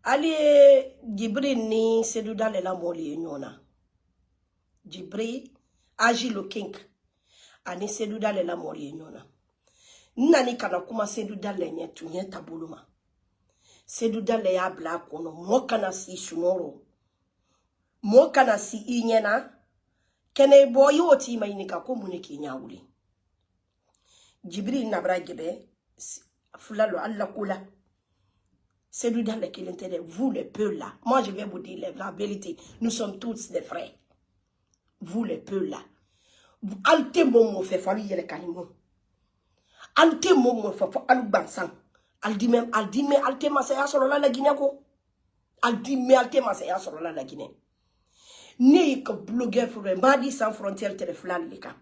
Ali Gibri ni Sedouda le la moli nyona. Gibri Agi le king. Ani Sedouda le la moli nyona. Nani kana kuma Sedouda le nye tunye tabuluma. Sedouda le ya bla kono. Mo kana si sunoro. Mo kana si inyena. Kene bo yoti ma inika ko muniki nyawuli. Gibri nabra gebe. Fulalo alla kula. Sedouda le qui l'intérêt, vous les peu là. Moi je vais vous dire la vérité. Nous sommes tous des frères. Vous les peu là. Alte momo fait fallu yele kanimo. Alte momo fait fallu bansan. Aldi même alte masaya solo la Guinée ko. Aldi me alte masaya solo la Guinée. Ni ko blogueur frère Madi sans frontières téléphone leka.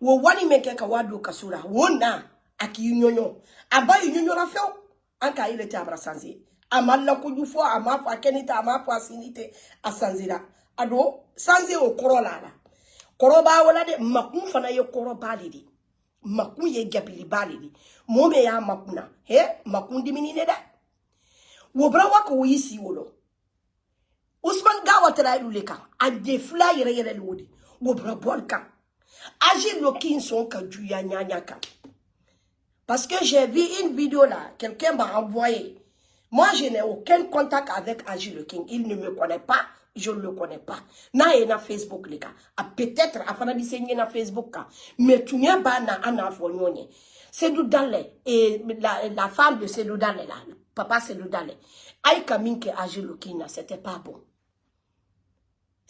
Wo wani meke ka wado kasura. Wona aki nyonyo. Aba nyonyo la feo. Anka il était abrasanzi. Amalla kujufo amafa kenita amafa sinite asanzira. Ado sanzi o korola la. Koroba wala de makun fana ye koroba lidi. Makun ye gabili balidi. Mome ya makuna. He makun dimini ne da. Wobra wako wisi wolo. Usman gawa tela iluleka. Ade fly yere lodi. Wobra bolka. Agi lokin son ka juya nyanyaka. Parce que j'ai vu une vidéo là, quelqu'un m'a envoyé. Moi, je n'ai aucun contact avec Agi le King. Il ne me connaît pas, je ne le connais pas. Na y na Facebook les gars. Peut-être afin de signer na Facebook mais tu n'as pas na anafonyonye. Sedouda le et la femme de Sedouda le là, papa Sedouda le. Aïe kaminke Agi le King, c'était pas bon.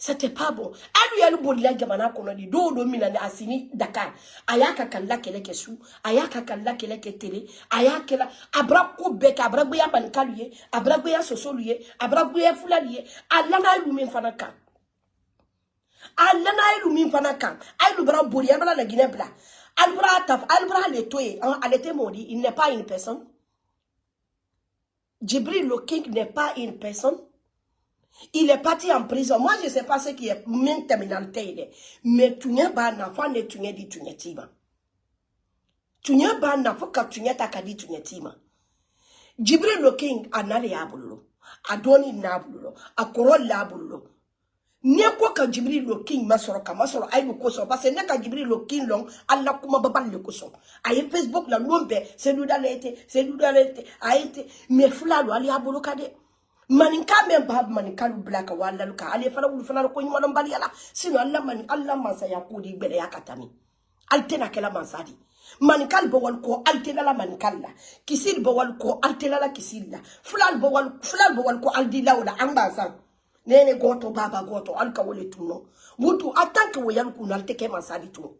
C'était pas bon. Alu yalu bolila gamana kono di do minane asini Dakar. Ayaka kala keleke su, ayaka kala keleke tele, ayaka abrako beka abrako ya bankaluye, abrako ya sosoluye, abrako ya fulaliye, alana ilumin fanaka. Alana ilumin fanaka. Alu bra bolia bla la Guinée bla. Albra le toye, elle était maudit, il n'est pas une personne. Djibril le King n'est pas une personne. Il est parti en prison. Moi, je ne sais pas ce qui est même terminalité. Mais tu n'as pas d'enfant, tu n'as dit tu n'as pas. Tu n'as pas d'enfant, tu n'as pas dit tu n'as pas. Djibril le King a n'allé à boulot. A donné n'aboulo. A corol l'aboulo. N'est quoi que Djibril le King m'a sorti comme ça. Aïe le cousson. Parce que n'est qu'à Djibril le King long. Allah kuma babal le cousson. Aïe Facebook la lombe. C'est nous dans l'été. C'est nous dans l'été. Aïe. Mais flalo ali à boulot kadé. Maninka men bab maninka lu blaka wala luka ale fala wulu fala ko nyuma don baliala sino Allah mansa ya kudi bele ya katami altena kala mansadi maninka bo wal ko altena la maninka la kisil bo wal ko altena la kisilla fulal bo wal ko aldi lawla ambasan nene goto baba goto alka wole tuno wutu atanke woyal kuno alteke mansadi tuno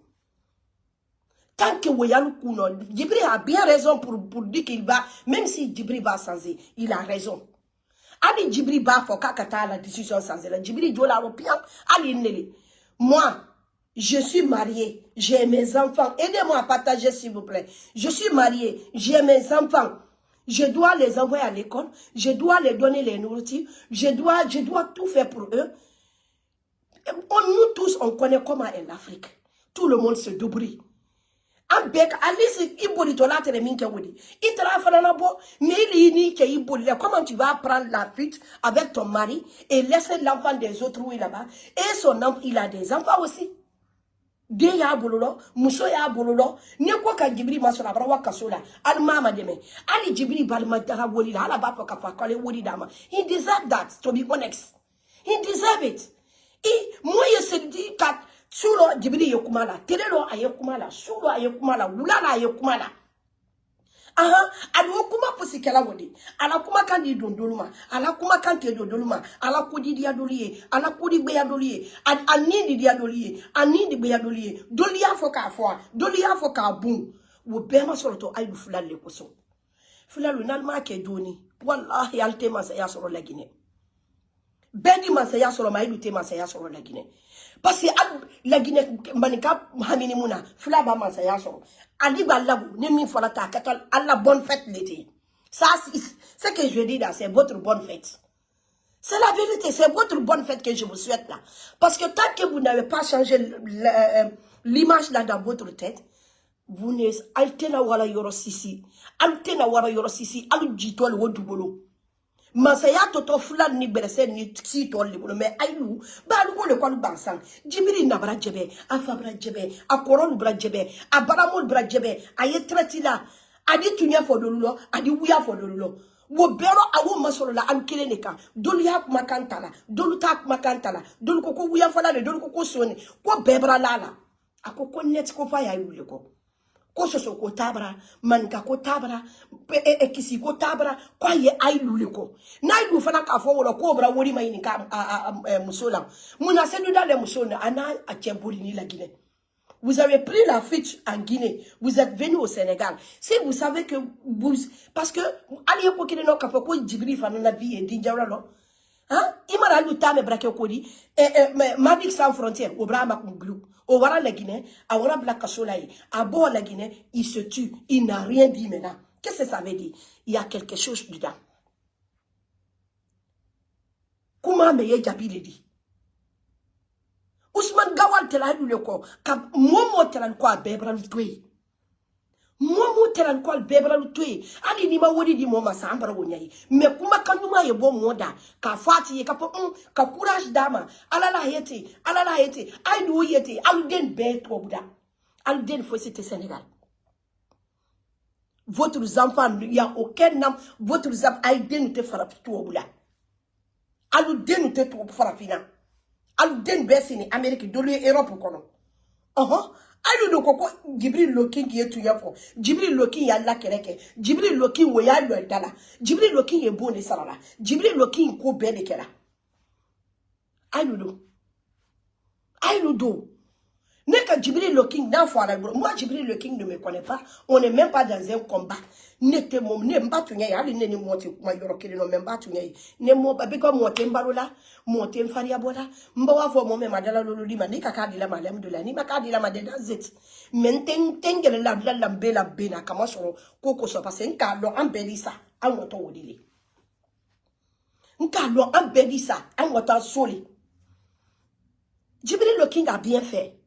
tant que woyal kuno Djibril a bien raison pour dire qu'il va même si Djibril va changer il a raison. Ali Djibril ba fo kakata la décision sans elle. Djibril doit la ropian. Ali nele. Moi, je suis mariée. J'ai mes enfants. Aidez-moi à partager s'il vous plaît. Je suis mariée. J'ai mes enfants. Je dois les envoyer à l'école. Je dois les donner les nourritures. Je dois tout faire pour eux. Nous tous, on connaît comment est l'Afrique. Tout le monde se débrouille. Avec Alice Iboli tola tere minke wodi. Itra fanana bo mais ni ke Iboli. Comment tu vas prendre la fuite avec ton mari et laisser l'enfant des autres où il là-bas et son enfant il a des enfants aussi. De ya bololo, muso ya bololo, ne ko ka Djibril masona brawa kasola. Al mama deme. Ali Djibril balma dara woli la ala ba fa ka fa kale wodi dama. He deserve that to be honest. He deserve it. Moi je se dis que Sulo Djibril yokumala, telelo ayokumala, sulo ayokumala, wulala ayokumala. Aha, adu kuma pusikela wodi. Ala kuma kandi dondoluma, ala kuma kante dondoluma, ala kudi dia doliye, ala kudi beya doliye, anindi dia doliye, anindi beya doliye, dolia foka afwa, dolia foka bun. Wo bema soroto ayu fulal le koso. Fulal nalma ke doni. Wallahi alte masaya soro la Guinée. Bedi masaya soro maïdu te masaya soro la Guinée. Parce que la Guinée, manika hamini muna, flaba masaya soro. Ali balabu, ne mi folata, katal, alla bonne fête l'été. Ça, c'est ce que je dis là, c'est votre bonne fête. C'est la vérité, c'est votre bonne fête que je vous souhaite là. Parce que tant que vous n'avez pas changé l'image là dans votre tête, vous ne altena wala yoro sisi, altena wala yoro sisi, alu jitol wodubolo. Masaya toto fulan ni berese ni si tolli bolo mais ayu ba lu ko le ko bansan jibiri na bara jebe afabra jebe akorolu bra jebe abaramol bra jebe aye tretila adi tunya fodolulo adi wuya fodolulo wo bero awo masolo la an kele neka dolu ya makantala dolu tak makantala dolu ko wuya fala de dolu ko soni ko bebra lala akoko net ko pa ya yule ko soso ko tabra manka ko tabra kisi ko tabra kwa ye ay luliko na idu fana ka fo wala ko bra wori mai ni ka musola muna senu dans les musona ana a Tchemboli ni la Guinée. Vous avez pris la fuite en Guinée, vous êtes venu au Sénégal. Si vous savez que vous parce que ali ko kile no ka ko Djibril fa na vie et dinjawla lo hein imara luta me brake ko di Madik sans frontières au bras makunglu au wara la Guinée a wara blaka solai à bord la Guinée il se tue, il n'a rien dit maintenant. Qu'est-ce que ça veut dire? Il y a quelque chose dedans. Comment me ye jabi le dit Ousmane Gawal tela lu le ko ka momo tela ko bebra lu toy momo tela ko bebra lu toy ali ni ma wodi di moma sambara wonyai me kuma kanuma ye bo moda ka fati ye ka po ka courage dama alala yete ay do yete alden be to buda alden fo c'était Sénégal. Votre enfant il y a aucun nom votre enfant alden te fara to buda alden te to fara fina alden be sini Amérique do le Europe kono alu do koko Djibril Loking yetu yapo Djibril Loking ya la kereke Djibril Loking wo ya lo dala Djibril Loking ye bone sarala Djibril Loking ko be de kera alu do neka Djibril Loking na fo ala moi Djibril Loking ne me connaît pas on n'est même pas dans un combat nete mom ne mba tunya ya ali ne ni moti kuma yoro kele no memba tunya ne mo ba biko mote mbarola mote mfaria bola mba wa fo mo me madala lolu di manika ka di la malem de la ni maka di la madeda zet menten tengele la mbela bena kama soro koko so parce nka lo ambelisa an woto wodile nka lo ambelisa an woto soli Djibril Loking a bien fait.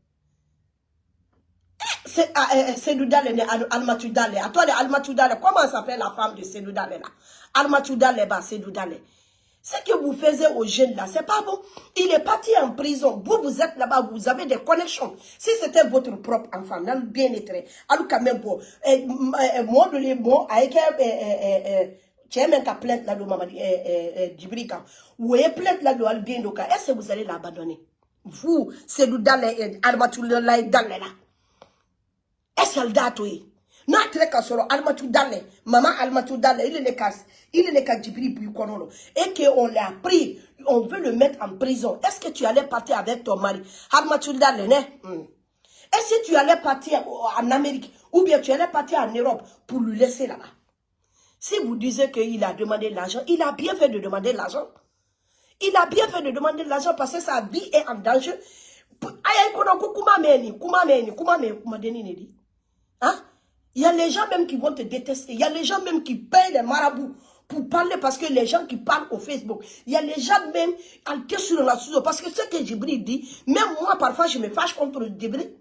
Seydou Dale, Almatou Dale. À toi, Almatou Dale, comment s'appelle la femme de Seydou Dale là? Almatou Dale, Seydou Dale. Ce que vous faisiez aux jeunes là, c'est pas bon. Il est parti en prison. Vous êtes là-bas, vous avez des connexions. Si c'était votre propre enfant, bien être, alors quand même, bon, moi, de les mots, avec tu as même qu'à plainte là, Djibril, vous avez plainte là, est-ce que vous allez l'abandonner? Vous, Seydou Dale, Almatou Dale là. Est-ce qu'elle date, oui? Na treka solo Almatou Dale, maman Almatou Dale, il est le cas Djibril Boukonolo. Et qu'on l'a pris, on veut le mettre en prison. Est-ce que tu allais partir avec ton mari? Almatou Dale, né? Est-ce que tu allais partir en Amérique? Ou bien tu allais partir en Europe pour lui laisser là-bas? Si vous disiez qu'il a demandé l'argent, il a bien fait de demander l'argent. Il a bien fait de demander l'argent parce que sa vie est en danger. Hein? Il y a les gens même qui vont te détester. Il y a les gens même qui payent les marabouts pour parler parce que les gens qui parlent au Facebook. Il y a les gens même qui sur la studio. Parce que ce que Djibril dit, même moi parfois je me fâche contre Djibril.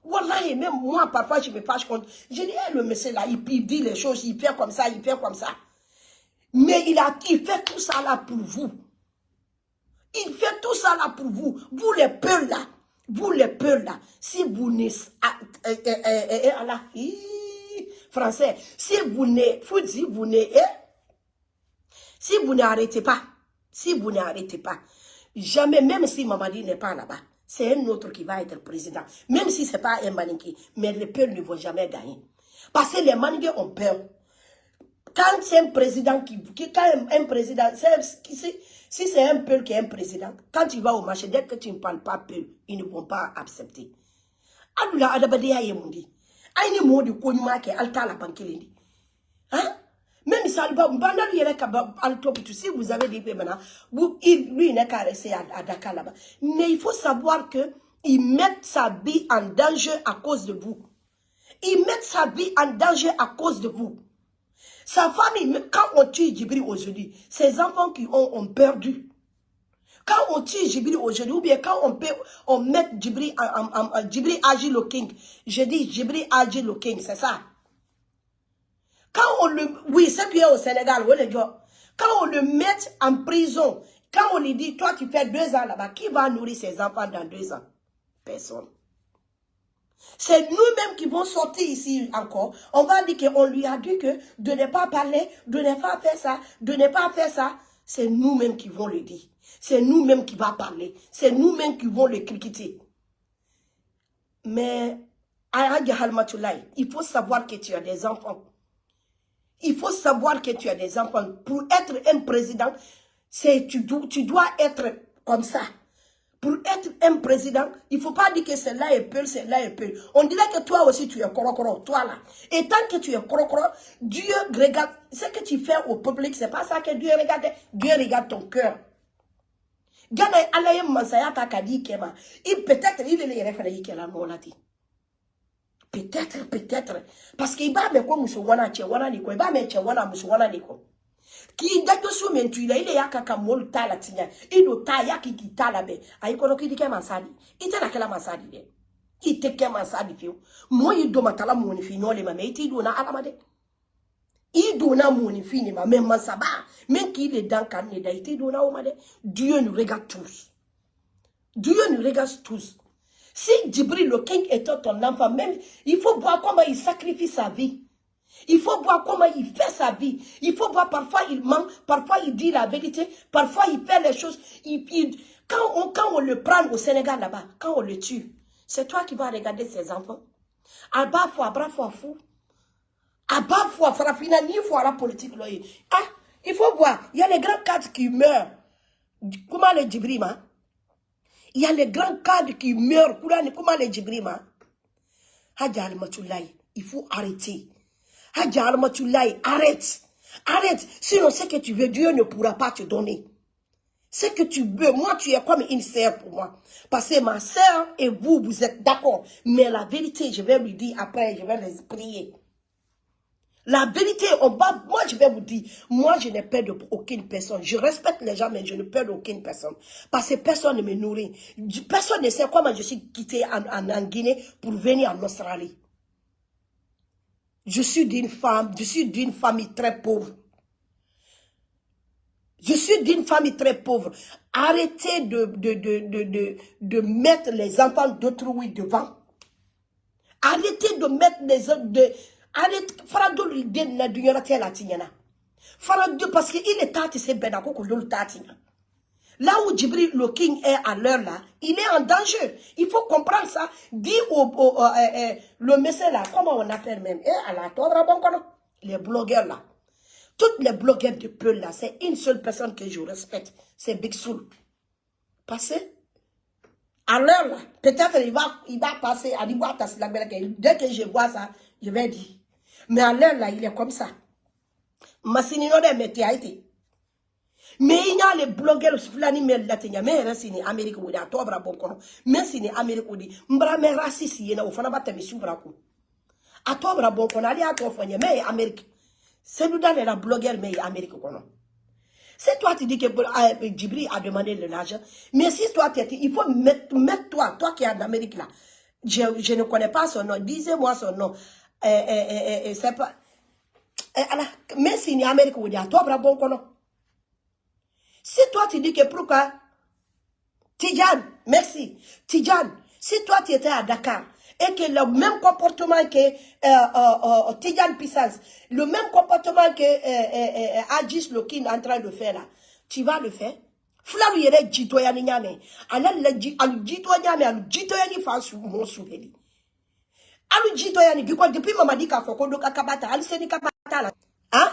Wallahi, même moi parfois je me fâche contre. Je dis, le monsieur là, il dit les choses, il fait comme ça, il fait comme ça. Mais il fait tout ça là pour vous. Il fait tout ça là pour vous. Vous les peurs là. Vous les peurs là. Si vous ne... français. Si vous ne... Si vous n'arrêtez pas. Si vous n'arrêtez pas. Jamais, même si Mamadi n'est pas là-bas. C'est un autre qui va être président. Même si ce n'est pas un Maninki. Mais les peurs ne vont jamais gagner. Parce que les Maninki ont peur. Quand c'est un président quand un président, si c'est un peuple qui est un président, quand tu vas au marché, dès que tu ne parles pas peuple, ils ne vont pas accepter. Alula adabadea yemundi. Aini modi konyuma ke alta la bankelendi. Hein? Même si alba mbana yele ka altopitu, si vous avez des maintenant, lui n'est qu'à rester à Dakar là-bas. Mais il faut savoir que ils mettent sa vie en danger à cause de vous. Ils mettent sa vie en danger à cause de vous. Sa famille, quand on tue Djibril aujourd'hui, ses enfants qui ont perdu. Quand on tue Djibril aujourd'hui, ou bien quand on met Djibril Aji Loking, je dis Djibril Aji Loking, c'est ça. Quand on le... Oui, c'est qui est au Sénégal, oui, les gars. Quand on le met en prison, quand on lui dit, toi tu fais 2 ans là-bas, qui va nourrir ses enfants dans 2 ans? Personne. C'est nous-mêmes qui vont sortir ici encore. On va dire qu'on lui a dit que de ne pas parler, de ne pas faire ça, de ne pas faire ça. C'est nous-mêmes qui vont le dire. C'est nous-mêmes qui va parler. C'est nous-mêmes qui vont le critiquer. Mais, il faut savoir que tu as des enfants. Il faut savoir que tu as des enfants. Pour être un président, tu dois être comme ça. Pour être un président, il ne faut pas dire que celle-là est peu, celle-là est peu. On dirait que toi aussi tu es corocoro, toi là. Et tant que tu es corocoro, Dieu regarde. Ce que tu fais au public, ce n'est pas ça que Dieu regarde. Dieu regarde ton cœur. Peut-être il est référé qui est là, peut-être. Parce qu'il va me quoi, Moussowana, Tchewana, Nico, il va me Tchewana, Moussowana, Nico. Qui dato su mentula ile ya kaka mol tala tinya ino ta ya ki tala be ay kono ki dike masadi ite na kala masadi de ite ke masadi fiu mo yido matala mo ni fi nyole ma me ite do na alama de ido na mo ni fi ni ma me masaba men ki le dan kan ne da ite do na o ma de. Dieu nous regarde tous. Dieu nous regarde tous. Si Djibril le king était ton enfant, même il faut voir comment il sacrifie sa vie. Il faut voir comment il fait sa vie. Il faut voir, parfois il ment, parfois il dit la vérité, parfois il fait les choses. Quand on le prend au Sénégal là-bas, quand on le tue, c'est toi qui vas regarder ses enfants. À bas fois, fou. À bas fois, frafina, ni fois la politique. Là. Ah, il faut voir, il y a les grands cadres qui meurent. Comment les Djibrima? Il y a les grands cadres qui meurent. Comment les Djibrima? Hadja al-Matoulaye, il faut arrêter. Hadja al-Matoulaye, arrête. Arrête. Sinon, ce que tu veux, Dieu ne pourra pas te donner. Ce que tu veux, moi, tu es comme une sœur pour moi. Parce que ma sœur et vous, vous êtes d'accord. Mais la vérité, je vais lui dire après, je vais les prier. La vérité, moi, je vais vous dire, moi, je n'ai peur d'aucune personne. Je respecte les gens, mais je n'ai peur d'aucune personne. Parce que personne ne me nourrit. Personne ne sait comment je suis quitté en Guinée pour venir en Australie. Je suis d'une famille très pauvre. Je suis d'une famille très pauvre. Arrêtez de mettre les enfants d'autrui devant. Arrêtez de mettre les autres arrêtez. Farado l'idée na dunyana tia la tignana. Farado parce que il est tati c'est benako ko lol tatina. Là où Djibril le king est à l'heure là, il est en danger. Il faut comprendre ça. Dis le monsieur là, comment on appelle même, à la les blogueurs là. Toutes les blogueurs de Peul là, c'est une seule personne que je respecte. C'est Big Soul. Passez. À l'heure là, peut-être il va passer à l'Iboata. Dès que je vois ça, je vais dire. Mais à l'heure là, il est comme ça. Massini no de meti haïti. Mais il y a les blogueurs flani mel latenya mais resini Amérique ou da tobra bon kono mais sini Amérique ou di mbra me raciste yena o fana batta mi subra ko a tobra bon kono ali a to fanya mais Amérique c'est nous dans la blogueur mais Amérique kono. C'est toi qui dis que Djibril a demandé de l'argent mais si toi tu il faut mettre toi qui es en Amérique là. Je ne connais pas son nom, disez-moi son nom. C'est pas mais si ni Amérique ou di a tobra bon kono. Si toi tu dis que pourquoi Tidjane, merci. Tidjane, si toi tu étais à Dakar et que le même comportement que Tidjane Puissance, le même comportement que Adjis Lokin est en train de faire là, tu vas le faire. Flamu yere jitoyani nyame. Alal alu jitoyani alu jitoyani fasu mon souveni. Alu jitoyani because depuis mamadi ka fokodo kakabata, ali seni kabata là. Hein?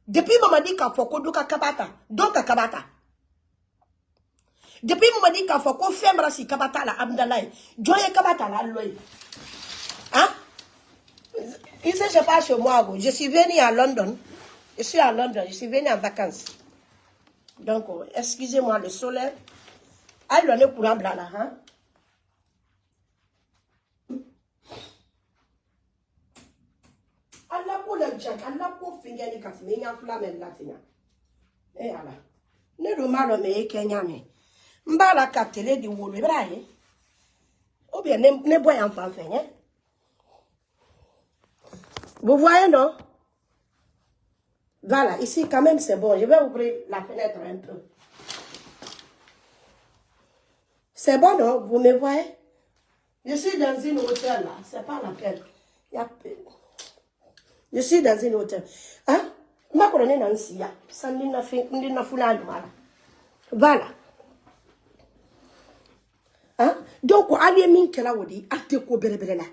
Depuis mamadi ka fokodo kakabata, donc kakabata. Depuis mon dit qu'il faut qu'on fasse si kabata la Abdallah, joye kabata la loye. Hein? Il ne se passe chez moi. Je suis venu à London. Je suis à London. Je suis venu en vacances. Donc, excusez-moi le soleil. Ah, il en est courant là, hein? Allah pour le jack, Allah pour finir les cafés, il y a flamme là, et Allah. Ne le mal, mais Kenya, mais. Mbala katele di wolo braye. Ou bien ne boy enfant fait, hein? Vous voyez non? Voilà, ici quand même c'est bon. Je vais ouvrir la fenêtre un peu. C'est bon, non? Vous me voyez? Je suis dans une hauteur là. C'est pas la peine. Je suis dans une hauteur. Hein? Ma colonne Nancy, ça n'a pas. Voilà. Hein? Donc, allez min kela wodi, ate ko berebere la.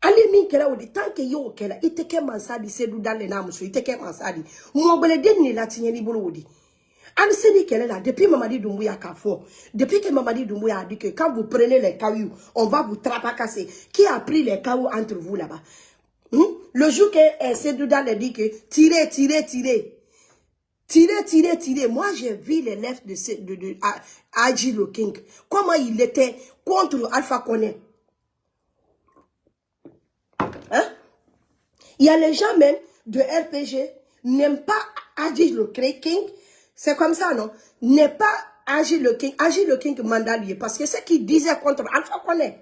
Allez min kela wodi, tant que yo kela, ite ke mansadi sedu dale na muso, ite ke mansadi. Mo bele denni la tinye ni bolo wodi. Allez seni kela là, depuis Mamadi Doumbouya Kafo, depuis que Mamadi Doumbouya a dit que quand vous prenez les cailloux, on va vous trapacasser. Qui a pris les cailloux entre vous là-bas? Le jour que Seydou Dale dit que tirez, tirez, tirez. Tirez, tirez, tirez. Moi, j'ai vu les lèvres de Aji Le King. Comment il était contre Alpha Koné. Hein? Il y a les gens même de RPG n'aiment pas Aji Le King. C'est comme ça, non? N'est pas Aji Le King. Aji Le King mandalier. Parce que ce qu'il disait contre Alpha Koné.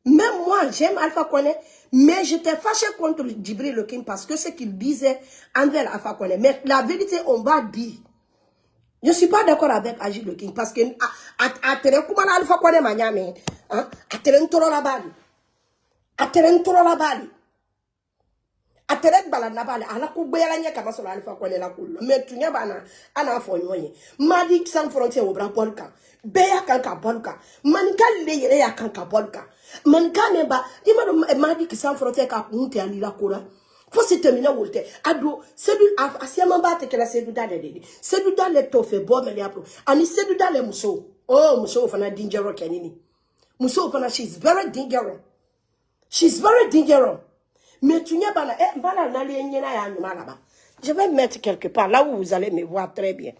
Même moi, j'aime Alpha Koné, mais j'étais fâché contre Djibril Le King parce que ce qu'il disait envers Alpha Koné. Mais la vérité, on va dire. Je ne suis pas d'accord avec Agile Le King parce que Alpha Koné Manyame, hein, Aterek balanabale ala kubela nya kama solo Alpha Koné la kulo mais tu nya bana ana fo nyoye madi sans frontière au bra bolka beya kanka bolka manika le yere ya kanka bolka manika neba dimado madi sans frontière ka kunte ali la kura faut se terminer wolte ado sedu asiama bate kala sedu dale dedi sedu dale to fe bo meli apro ani sedu dale muso oh muso fana dangerous kenini muso fana she's very dangerous mais tu n'as pas là, je vais mettre quelque part, là où vous allez me voir très bien.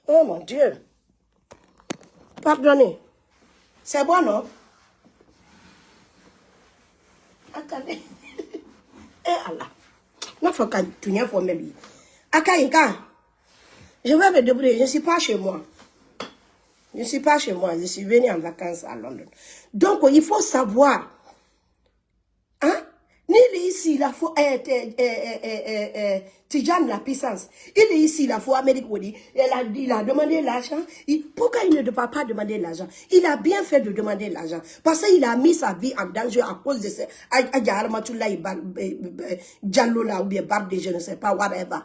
Oh mon Dieu. Pardonnez. C'est bon, non? Attendez. Eh Allah. Non, faut que tu n'aies pas me Akaïka. Je vais me débrouiller, je ne suis pas chez moi. Je suis venu en vacances à Londres. Donc, il faut savoir. Hein? Ni ici, il faut Tidjane la puissance. Il est ici, il faut Amérique. Il a demandé l'argent. Pourquoi il ne doit pas demander l'argent? Il a bien fait de demander l'argent. Parce qu'il a mis sa vie en danger à cause de ce. Diallo là, ou bien Barbe, je ne sais pas, whatever.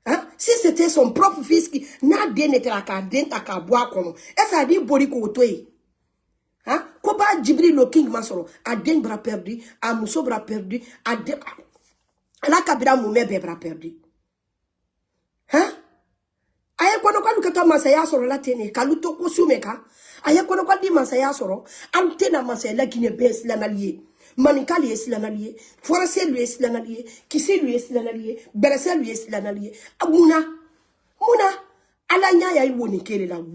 Hein? Si c'était son propre fils qui n'a d'être à qu'à boire comme. Et ça dit Boriko Toy. Hein? Koba Djibril Le King Masoro, a den bras perdu, a Mousso bras perdu, a la Kabira Moumé bras perdu. Hein? Aye kono kwa duka masaya soro la tene, kaluto kosumeka. Aye kono kwa di masaya soro, antena masaya la Guinée bes la nalié. Manika lui est la nalié, Français lui est la nalié, Kissé lui est la nalié, Berset lui est la nalié. Mouna.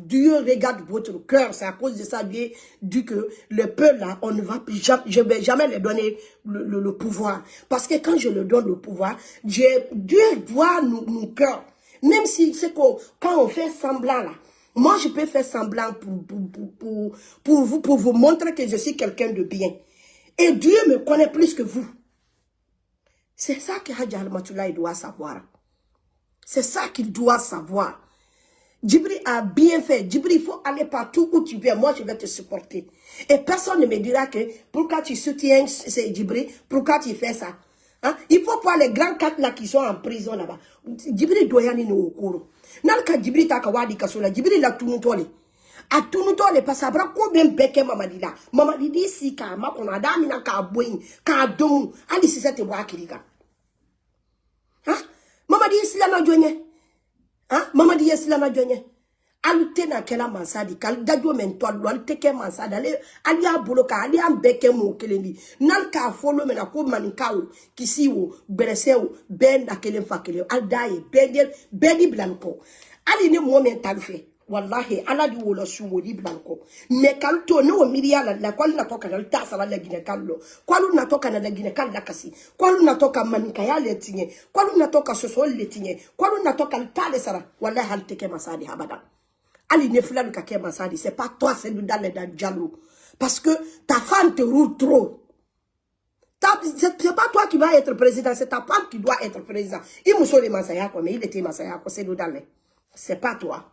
Dieu regarde votre cœur, c'est à cause de ça Dieu dit que le peuple là, on ne va je vais jamais leur donner le pouvoir. Parce que quand je leur donne le pouvoir, Dieu voit nos cœurs. Même si c'est quand on fait semblant là, moi je peux faire semblant pour vous montrer que je suis quelqu'un de bien. Et Dieu me connaît plus que vous. C'est ça que Hadji Al-Matoulaye doit savoir. C'est ça qu'il doit savoir. Djibril a bien fait. Djibril, il faut aller partout où tu veux. Moi, je vais te supporter. Et personne ne me dira que pourquoi tu soutiens Djibril, pourquoi tu fais ça. Hein? Il faut voir les grands quatre là qui sont en prison là-bas. Djibril doit y aller au cours. Nalka Djibril ta kawadi kasola. Djibril la tunutole. A tunutole parce que combien beke mamadi là. Mamadi dit si ka ma kona damina ka boin ka domu. Ali si cette bois kirika. Hein? Mamadi isla na jonye. Hein? Maman dit yes la nadjonye. Alute na kela mansadi kal dadjo mentwa lo alteke mansada ali aboloka ali ambeke mo keleni nal ka folo mena ko manikawo kisiwo beresewo ben da kele fakele aldaye bedi blanco ali ne mo mental fe wallahi ala di wolo sumo di blanco me kalto no miria la kwali na toka na tasa la gine kallo kwalu na toka na gine kalla kasi kwalu na toka manika yale tinye kwalu na toka sosol le tinye kwalu na toka tale sara wallahi hal teke masadi habada ali ne fula le kake masadi c'est pas toi c'est dans le Diallo parce que ta femme te roule trop C'est pas toi qui vas être président, c'est ta femme qui doit être président. Il me semble Masaya, mais il était Masaya, c'est nous dans les. C'est pas toi.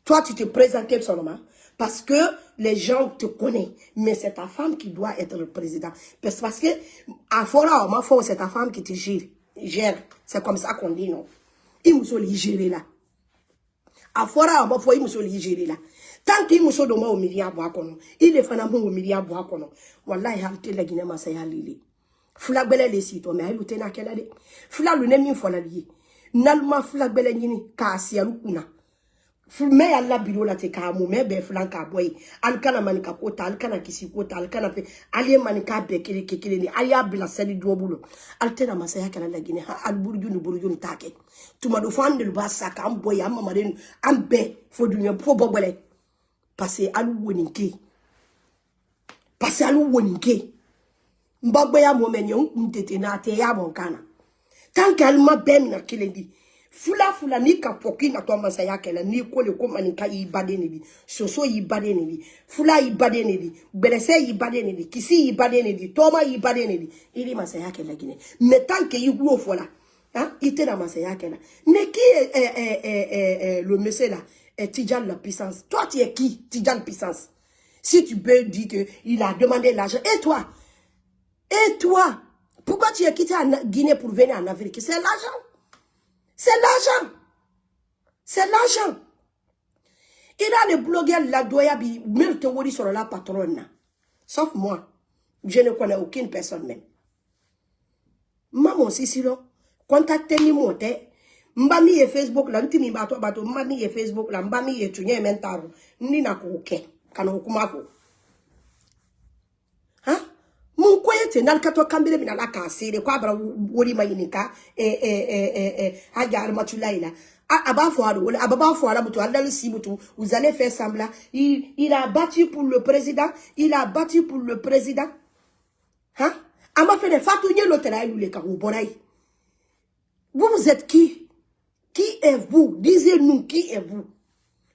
Toi, tu te présentes seulement parce que les gens te connaissent. Mais c'est ta femme qui doit être le président. Parce que, à Fora, c'est ta femme qui te gère. C'est comme ça qu'on dit, non. Il me semble gérer là. À Fora, il me semble gérer là. Tant qu'il me semble au milieu à boire, il est fan au milieu à boire. Wallah, il a été la Guinée Masaya Lili. Fula bele le sito mais ayi tena kela de fula lu ne min fola liye nalma fula bele nyini ka asialu kuna me yalla bilo la te ka mu me be fula ka boy alkana man ka kota alkana kisi kota alkana pe aliye man ka be kele ni aya bila seli dobulo altena masaya kala la gine ha alburju ni burju ni take tuma do fande lu basa ka am boy am maren am be fo dunya fo bobele parce alu woninke parce alu woninke mbagbe ya momenyo ntete na te ya bonkana tant qu'alma ben na kilendi fula ni kapoki na to masaya kele ni ko le ko manika yi bade ne bi soso yi bade ne bi fula yi bade ne bi belese yi bade ne bi kisi yi bade ne bi toma yi bade ne bi ili masaya kele gine mais tant que yi gwo fola hein ite na masaya kele mais qui est le monsieur là Tidjane la puissance? Toi tu es qui? Tidjane puissance. Si tu peux dire que il a demandé l'argent et toi, pourquoi tu as quitté la Guinée pour venir en Afrique? C'est l'argent. C'est l'argent. C'est l'argent. Il a le blogueur, la doyabi, même te wori sur la patronne. Sauf moi. Je ne connais aucune personne même. Maman, si là, contactez-moi. Mbami et Facebook, là, ntimi bato, mbami et Facebook, là, mbami et tunye mentaro. Nina ko oke. Kana okumako. Mon koye te nal kato kambile mina la kasere kwa bra wori mayinika hajar matulaila aba fo ado aba fo ala butu andal si butu vous allez faire semblant il a battu pour le président hein ama fait des fatounye l'hôtel ou les kaou borai vous êtes qui est vous disez-nous qui est vous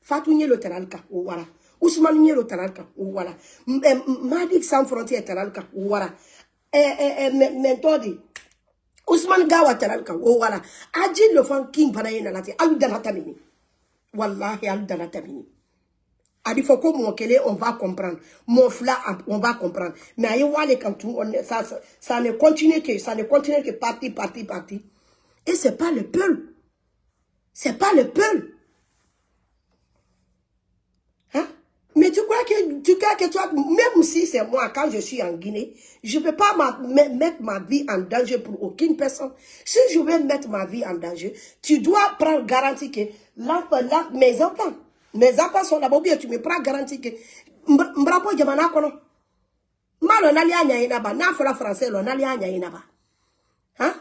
fatounye l'hôtel alka ou voilà Ousmane Niero Talalka, ou voilà. Madik Sans Frontières Talalka, ou voilà. Mentodi. Ousmane Gawa Talalka, ou voilà. Adjil le fan King Panayena Lati, Aludanatamini. Wallahi Aludanatamini. Adi Foko Mokele, on va comprendre. Mon fla, on va comprendre. Mais aïe, quand tout, ça ne continue que parti. Et c'est pas le peuple. C'est pas le peuple. Mais tu crois que toi, même si c'est moi, quand je suis en Guinée, je ne peux pas mettre ma vie en danger pour aucune personne. Si je veux mettre ma vie en danger, tu dois prendre garantie que mes enfants sont là-bas, ou bien tu me prends garantie que Mbrapo Djamana kono. Malo nalia inaba, na fola français, lo nalia inaba. Hein?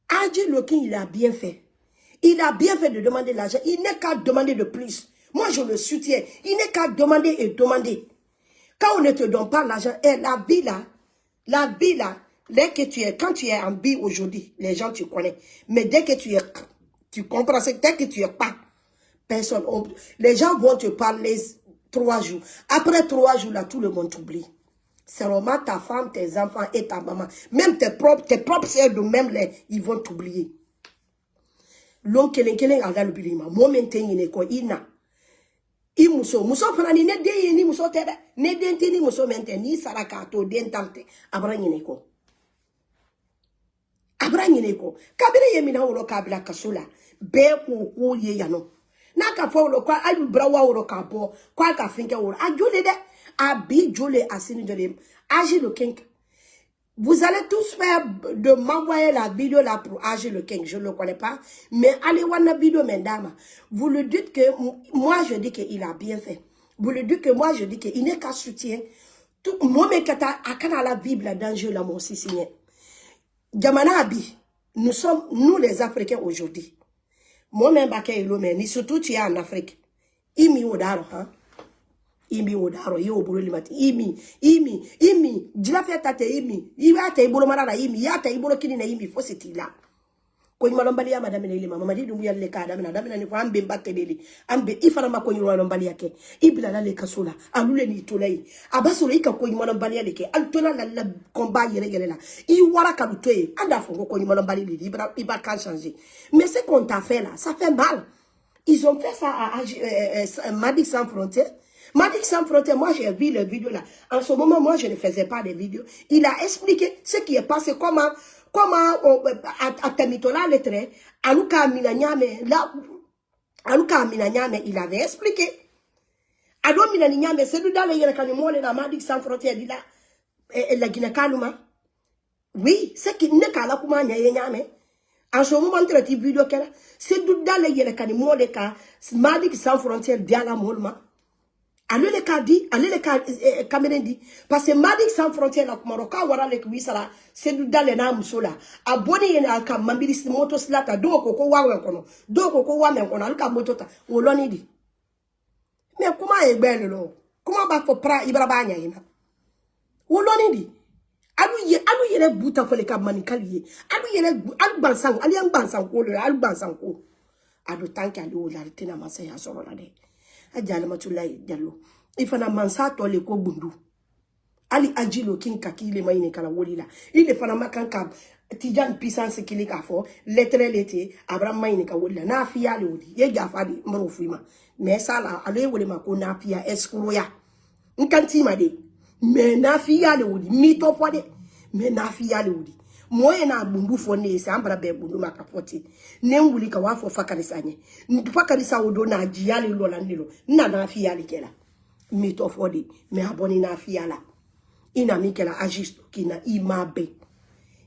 Adji Lokin, il a bien fait. Il a bien fait de demander l'argent. Il n'est qu'à demander de plus. Moi, je le soutiens. Il n'est qu'à demander et demander. Quand on ne te donne pas l'argent, la vie là, quand tu es en vie aujourd'hui, les gens tu connais. Mais dès que tu comprends, c'est dès que tu es pas, personne, les gens vont te parler 3 jours. Après 3 jours là, tout le monde t'oublie. C'est vraiment ta femme, tes enfants et ta maman. Même tes propres sœurs de même, ils vont t'oublier. L'homme qui est en galbilima, moi maintenant il est quoi, I muso prani ne de ni muso tere ne denti ni muso mente ni saraka to dentante abranyine ko kabire yemina woro kabila kasula be ko ye yano na ka fo woro kwa ayu brawa woro ka bo kwa ka finke woro ajole de abi jole asini de Agi le King. Vous allez tous faire de m'envoyer la vidéo là pour Agi le King. Je ne le connais pas. Mais allez voir la vidéo, mesdames. Vous le dites que moi, je dis qu'il a bien fait. Vous le dites que moi, je dis qu'il n'est qu'à soutien. Moi, mais quand à la Bible, là, dans Dieu, là, mon signé. Djamana Abi, nous sommes, nous les Africains aujourd'hui. Moi-même, mais surtout, tu es en Afrique. Imi Odaro, hein. Imi Odaro, yo buruli mati. Imi. Dila fait tate imi. Iwa te ibolo marara imi. Ya te ibolo kini na imi. Faut c'est là. ko malombalia madame le mama di dum yalle ka damina ni ko ambe mbatedeli ambe ifana ma ko malombalia ke ibla la le kasola alule ni tolei abasoro ika ko malombalia le ke altola la combat yere la I wara ka lutoe anda fo ko malombalia li iba kan changer mais ce qu'on t'a fait là ça fait mal. Ils ont fait ça à Madic Sans Frontières. Madic Sans Frontières, moi j'ai vu les vidéos là. En ce moment, moi je ne faisais pas des vidéos. Il a expliqué ce qui est passé, comment à Temitola le trait, Aluka Minanyame, là, Aluka Minanyame, il avait expliqué. Ado Minanyame, c'est lui dans les Yanakanimon et la Madic Sans Frontières, il a la Guinée-Kaluma. Oui, c'est qui n'est qu'à la Kouma Nyame. En ce moment, tu as dit vidéo c'est tout dans les Yanakanimon de cas, Madic Sans Frontières, Diala Molma. Allez les cas dit, allez les cas Cameroun dit, parce que Madic Sans Frontières, la Maroka, Wara les Kuisara, c'est tout dans les Nam Sola. Abonné à Kam, Mambilis Motoslata, do Koko Wawenkono, do Koko Wamenkono, Alka Motota, ou l'onidi. Mais comment est belle l'eau? Comment va pour pra Ibrabanya? Ou l'onidi? Alu yere buta fole ka manikaliye. Alu bansang, aliang bansang ko le, alu bansang ko. Adu tanki alu la tina masaya soro la de. Ajala matulai diallo. Ifana mansa to le ko bundu. Ali ajilo kinka kile maine kala wolila. Ile fana makanka tijan puissance kile ka fo lettre lete Abraham maine ka wolila na fiya le wodi. Ye jafadi maro fuima. Mais ça là ale wole mako na fiya escroya ya. Nkanti made. Mais na fiya le wodi mito fode. Mais na fiya le wodi. Moye na bundu fone se ambra be bundu makapoti nembuli ka wafo fakarisa nye fakarisa odo na jiale lola ndilo na fiya le kela mito fode me aboni na fiya la ina mikela ajisto kina imabe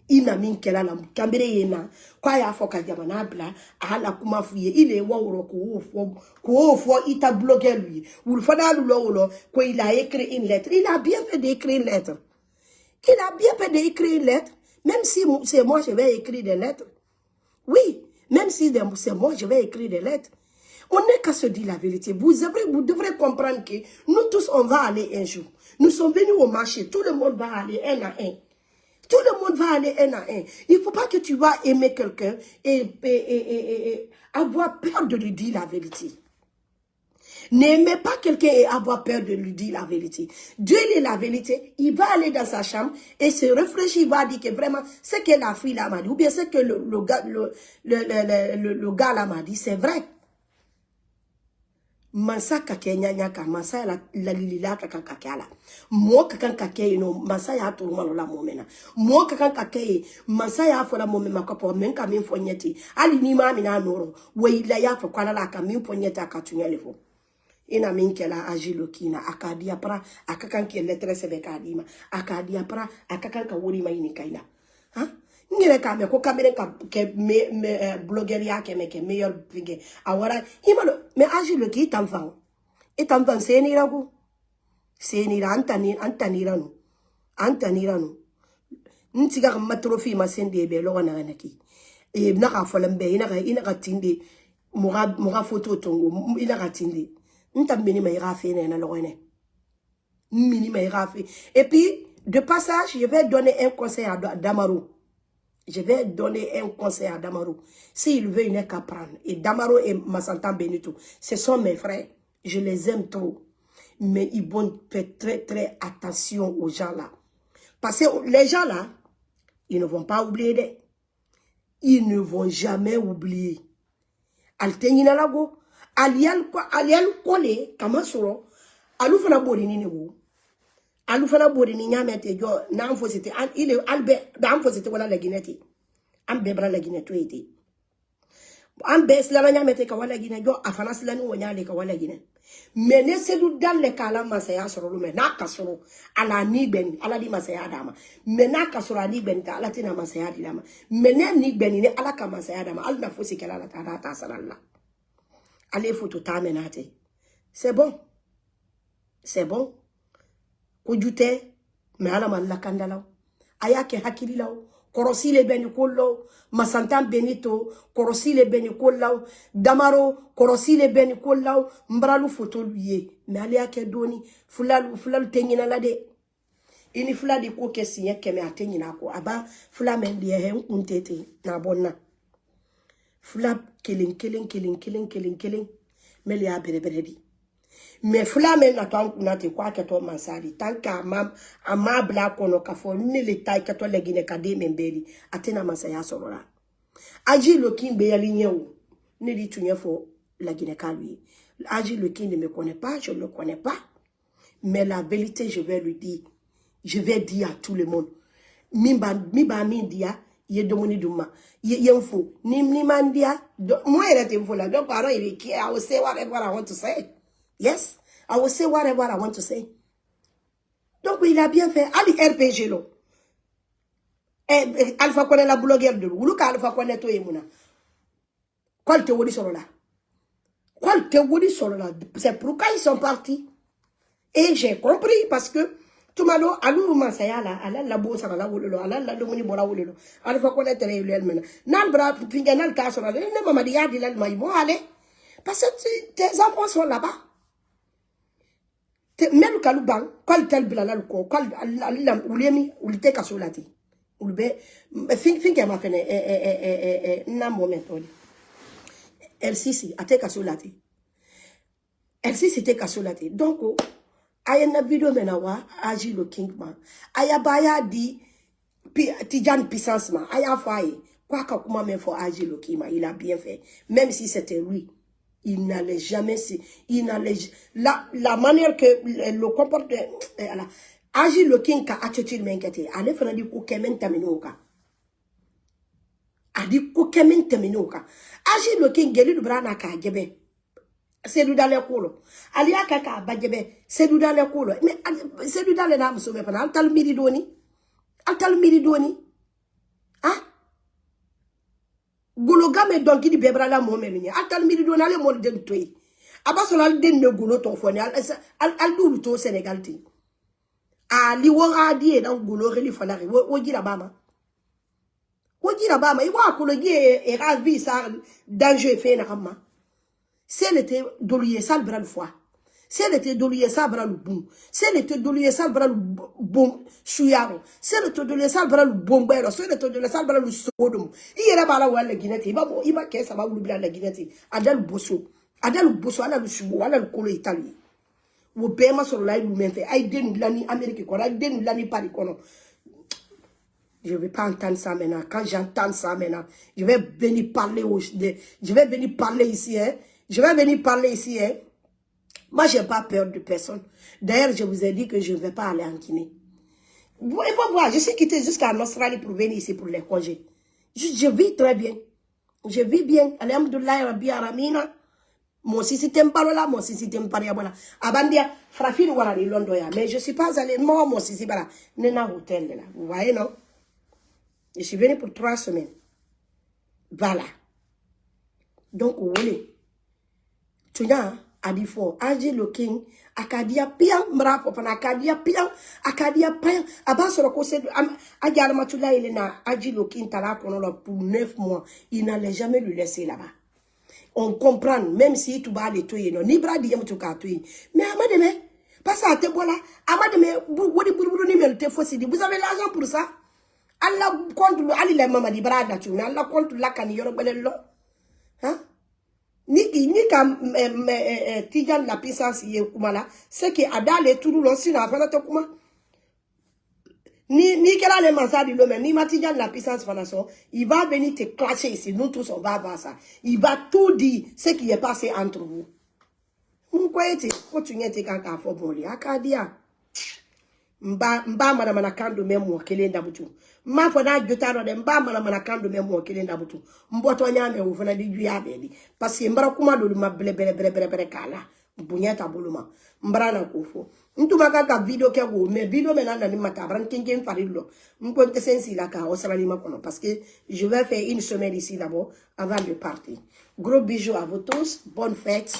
ina minkela la kambere yena kwa ya foka jamana bla ala kuma fuye ile wawro ko ofo ita bloquer lui ou fada lo ko il a écrit une lettre. Il a bien fait d'écrire une lettre. Il a bien fait d'écrire une lettre. Même si c'est moi, je vais écrire des lettres. Oui, même si c'est moi, je vais écrire des lettres. On n'est qu'à se dire la vérité. Vous devrez comprendre que nous tous, on va aller un jour. Nous sommes venus au marché. Tout le monde va aller un à un. Tout le monde va aller un à un. Il ne faut pas que tu vas aimer quelqu'un et avoir peur de lui dire la vérité. N'aimez pas quelqu'un et avoir peur de lui dire la vérité. Dieu, il est la vérité. Il va aller dans sa chambre et se réfléchir. Il va dire que vraiment, ce que la fille là m'a dit, ou bien ce que le gars là m'a dit, c'est vrai. Mansa kake nyanyaka, mansa la lilila kakakakala. Mo kakakake no mansa ya to malo la momena. Mo kakakake mansa ya fo la momema ko menka min fonyeti. Ali ni mami na noro. We la ya fo kwala la ka min fonyeti akatunyele fo. Ina minkela ajilo kina akadia pra akakanki lettre sebe kadima akadia pra akakanka wori maini kaina ha ngire ka me ko kamere ka ke me blogger ya ke me ke meilleur pinge awara imalo me ajilo ki tamfan senira ko senira antaniranu ntiga matrofi masende be lo wana naki e na ka folambe ina ka tinde moga photo tongo ina ka tinde. Et puis, de passage, je vais donner un conseil à Damaro. Je vais donner un conseil à Damaro. S'il veut, il n'est qu'à prendre. Et Damaro et Massantan Benito, ce sont mes frères. Je les aime trop. Mais ils vont faire très attention aux gens là. Parce que les gens là, ils ne vont pas oublier. Ils ne vont jamais oublier. Altenina lago. Alial kole kama soro alu fana bodi ni newo alu fana bodi ni nyamete jo na amfosite ile albe da amfosite wala la gineti ambe bra la gineto ete ambe sila nyamete ka wala gine jo afana sila ni wonyale ka wala gine mene selu dalle kala masaya soro me na kasoro ala ni ben ala di masaya dama mena kasoro ni ben ta ala tina masaya di dama mene ni ben ni ala ka masaya dama al na fosi kala la ta salalla. Allez, faut tout amener. C'est bon. C'est bon. Kujute, mais ala la kandala. Ayake hakili lao. Korosi le benikolo. Masantan Benito. Korosi le benikolo. Damaro. Korosi le benikolo. Mbralu photo lui. Mais ayake doni. Fulalu tengina la de. Ini fula di ko kesi keme atengina ko. Aba fula men di untete na bonna. Fula killing. Mais il y a beredi. Mais fula men na to na te kwa ke to mansari tanka ama bla kono ka fo ni le tai ke to legine ka de membeli atena masaya sorora aji le king be yalinye o ne dit tunye fo la Guinée ka lui aji le king ne me connaît pas, je ne le connais pas, mais la vérité je vais lui dire, je vais dire à tout le monde mimba dia ye domoni duma ye mfo ni mandia moi elle était mfo la donc alors il qui I will say whatever I want to say. Yes, I will say whatever I want to say. Donc il a bien fait. Ali RPG lo. Alpha connaît la blogueur de l'eau. Alpha connaît toi et mouna. Quoi te wodi solo là? Quoi te wodi solo là? C'est pourquoi ils sont partis. Et j'ai compris parce que tout malo alou masaya la ala la bosa la wololo ala la domoni bola wololo. Alpha connaît tele yel mena. Nal bra pinga nal ka solo. Ne mama dia di la ils vont aller parce que tes enfants sont là-bas. Même Kalouban, quand tel bilal ko, quand Allah ulemi ulite kasolati. Ulbe think ma fene na moment oli. LCC ate kasolati. LCC te kasolati. Donc aya na video menawa aji le kingman. Aya baya di Tijan puissance ma aya faye. Quoi que comment même faut aji le kingman, il a bien fait. Même si c'était lui. Il n'allait jamais la manière que le comportement agit le king ka attitude m'inquiète allez faire du kokemen taminoka adi kokemen taminoka agit le king geli du brana ka gebe c'est du dans les cours ali aka ka ba gebe c'est du dans les cours mais c'est du dans les names so me pana altal miridoni ah Gologame donc di bebra la momeni atal miri do na le mo den toy abasola den ne golo to foni al dulu to Sénégal ti ali wora di e dan golo reli falari wo gira bama iwa ko le e ravi ça danger fait na kama c'est l'été dolier sal bral foi c'est l'été dolier ça bral boum c'est l'été dolier ça bral boum suyaro c'est l'été dolier ça bral bombero c'est l'été dolier ça bral sodom iyera bala wala ginati iba kesa ba wulu bila la ginati adal boso ala lu subo ala lu kolo itali wo be ma so la lu menfe ay denu lani Amérique ko ay denu lani Paris kono. Je vais pas entendre ça maintenant. Quand j'entends ça maintenant, je vais venir parler ici hein. Je vais venir parler ici hein. Moi, je n'ai pas peur de personne. D'ailleurs, je vous ai dit que je ne vais pas aller en Guinée. Il faut voir, je suis quitté jusqu'en Australie pour venir ici pour les congés. Je vis très bien. Je vis bien. Alhamdoulilah, Rabbi Aramina. Mon sisi tempalo là, mon sisi tempalo là. Abandia, frafine voilà les Londres. Mais je ne suis pas allé, moi, mon sisi, voilà. Nena hôtel là. Vous voyez, non? Je suis venu pour 3 semaines. Voilà. Donc, vous voulez. Tu n'as a dit fort. Aji le king. Akadia pian. Mrapo pan akadia pian. Akadia pian. Abaso le conseil. Agar matula il est na. Aji le king tala pour 9 mois. Il n'allait jamais le laisser là-bas. On comprend. Même si tu vas aller tuer. Ni bradi yam tu ka tuer. Mais amademe. Pas ça te voilà. Amademe. Wodi buru ni mel te fosidi. Vous avez l'argent pour ça? Allah contre Ali la mama di brada tu. Allah contre la kani yoro belelo. Hein? Ni ka Tijan la puissance ye kumala c'est que adale tout le long na fana to kuma ni kera le mansadi lo mais ni ma Tijan la puissance fana so il va venir te clasher ici nous tous on va voir ça il va tout dire ce qui est passé entre vous quoi était continuer te kaka fo boli akadia mba mana kando memo kele ndabutu ma fona jotaro de mba mana kando memo kele ndabutu mboto nyame wo fona di juya beli parce que mbara kuma do ma bele kala bunyata buluma mbara na kofo ntuma kaka video ke go me video me nanda ni matabran kenken farillo mko ntesensi la ka osala ma kono parce que je vais faire une semaine ici d'abord avant de partir. Gros bisous à vous tous, bonne fête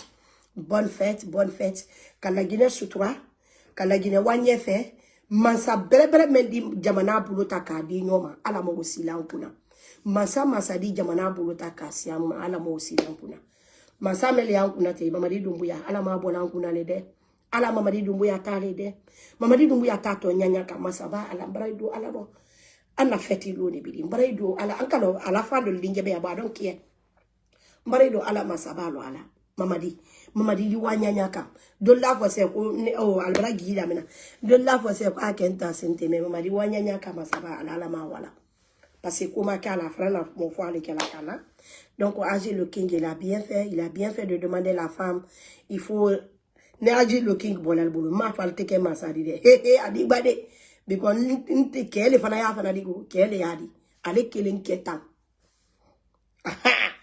kala Guinée sutura kala Guinée wanye fait mansa bere mendi jamana bulota ka di nyoma ala mo wosilan kuna mansa di jamana bulota ka siam ala mo wosilan kuna mansa mele yankuna te mamadi dumbuya ala ma bolan kuna le de ala mamadi dumbuya ta le de mamadi dumbuya ta to nyanya ka masaba ala braido ala bo ana feti lo ne bidi braido ala ankalo ala fa do linje be ba don kiye Marido ala masabalo ala. Mamadi di wanyanyaka. De la fois c'est oh albra gila mena. De la fois c'est quoi kenta sente mais mamadi wanyanyaka masaba ala ma wala. Parce que comment qu'à la fin mon foi avec la cana. Donc Agile le King il a bien fait de demander la femme il faut ne Agile le King bolal bolo ma falte ke masadi de adi bade because nte kele fana ya fana digo kele yadi ale kelen ketan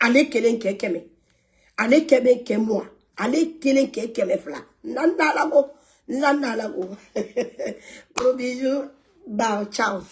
ale kelen ke keme ale kebe ke moi ale kelen ke keme fla nanda la go gros bisous bah ciao.